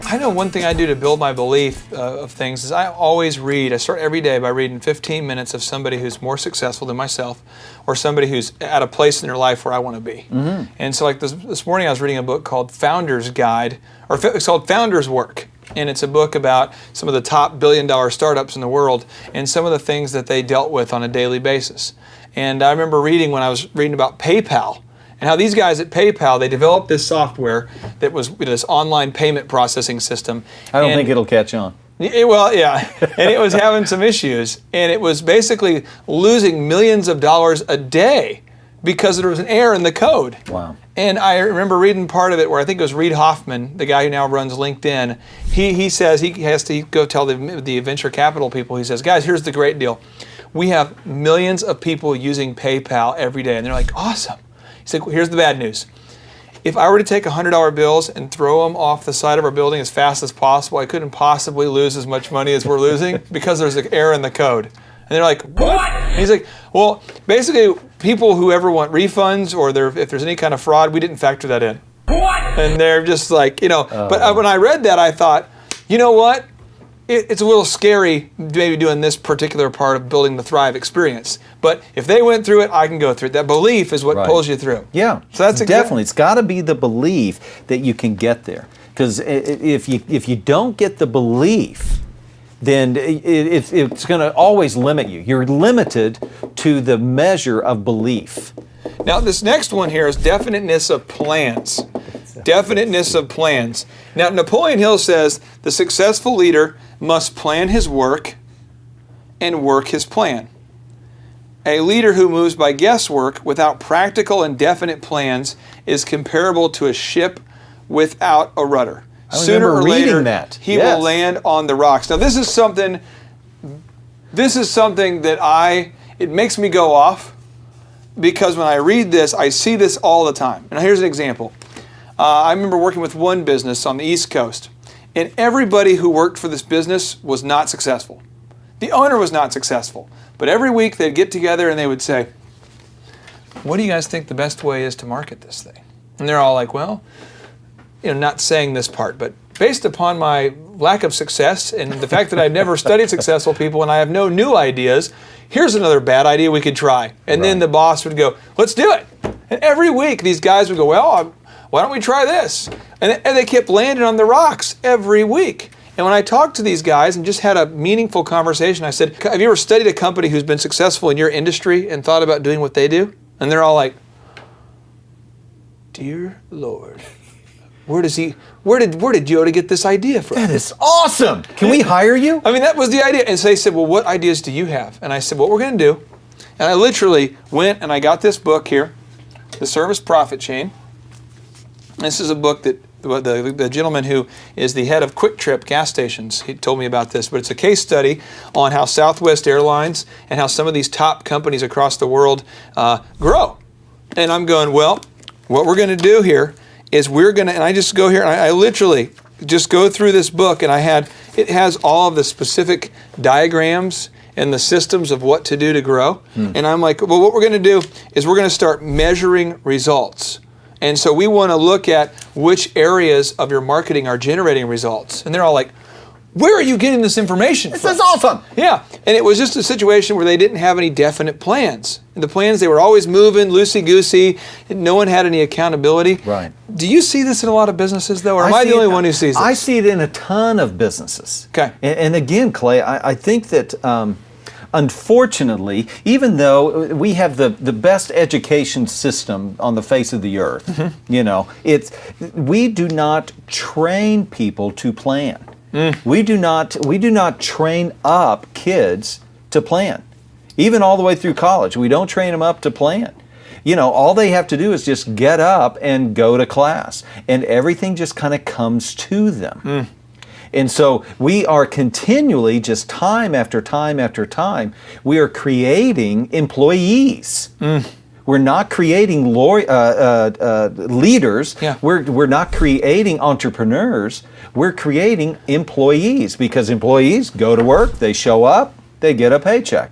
I know one thing I do to build my belief of things is I always read. I start every day by reading 15 minutes of somebody who's more successful than myself, or somebody who's at a place in their life where I want to be. Mm-hmm. And so, like this morning, I was reading a book called Founder's Guide, or it's called Founder's Work. And it's a book about some of the top billion-dollar startups in the world and some of the things that they dealt with on a daily basis. And I remember reading when I was reading about PayPal, and how these guys at PayPal, they developed this software that was this online payment processing system. I don't think it'll catch on. Well, yeah, and it was having some issues, and it was basically losing millions of dollars a day because there was an error in the code. Wow. And I remember reading part of it where I think it was Reid Hoffman, the guy who now runs LinkedIn. He says he has to go tell the venture capital people, he says, guys, here's the great deal. We have millions of people using PayPal every day, and they're like, awesome. He said, here's the bad news. If I were to take $100 bills and throw them off the side of our building as fast as possible, I couldn't possibly lose as much money as we're losing because there's an error in the code. And they're like, what? And he's like, well, basically, people who ever want refunds or if there's any kind of fraud, we didn't factor that in. What? And they're just like, but when I read that, I thought, you know what? It's a little scary maybe doing this particular part of building the Thrive experience. But if they went through it, I can go through it. That belief is what pulls you through. Yeah, so that's definitely. It's got to be the belief that you can get there. Because if you don't get the belief, then it's going to always limit you. You're limited to the measure of belief. Now, this next one here is definiteness of plans. Definiteness of plans. Now, Napoleon Hill says the successful leader must plan his work and work his plan. A leader who moves by guesswork without practical and definite plans is comparable to a ship without a rudder. Sooner or later, he will land on the rocks. Now, this is something that it makes me go off, because when I read this, I see this all the time. And here's an example. I remember working with one business on the East Coast, and everybody who worked for this business was not successful. The owner was not successful. But every week they'd get together and they would say, what do you guys think the best way is to market this thing? And they're all like, well, not saying this part, but based upon my lack of success and the fact that I've never studied successful people and I have no new ideas, here's another bad idea we could try. And then the boss would go, let's do it. And every week these guys would go, well, why don't we try this? And they kept landing on the rocks every week. And when I talked to these guys and just had a meaningful conversation, I said, have you ever studied a company who's been successful in your industry and thought about doing what they do? And they're all like, dear Lord, where did Yoda get this idea from? That is awesome. Can we hire you? I mean, that was the idea. And so they said, well, what ideas do you have? And I said, what we're going to do. And I literally went and I got this book here, The Service Profit Chain. This is a book that the gentleman who is the head of Quick Trip gas stations, he told me about this, but it's a case study on how Southwest Airlines and how some of these top companies across the world grow. And I'm going, well, what we're going to do here is and I just go here and I literally just go through this book, and it has all of the specific diagrams and the systems of what to do to grow. And I'm like, well, what we're going to do is we're going to start measuring results. And so we want to look at which areas of your marketing are generating results. And they're all like, where are you getting this information from? This is awesome. Yeah. And it was just a situation where they didn't have any definite plans. And the plans, they were always moving, loosey-goosey. No one had any accountability. Right. Do you see this in a lot of businesses, though? Or am I the only one who sees it? I see it in a ton of businesses. Okay. And again, Clay, I think that unfortunately, even though we have the best education system on the face of the earth, we do not train people to plan. We do not train up kids to plan. Even all the way through college, we don't train them up to plan. All they have to do is just get up and go to class, and everything just kind of comes to them. And so we are continually, just time after time after time, we are creating employees. We're not creating leaders. Yeah. We're not creating entrepreneurs. We're creating employees, because employees go to work, they show up, they get a paycheck.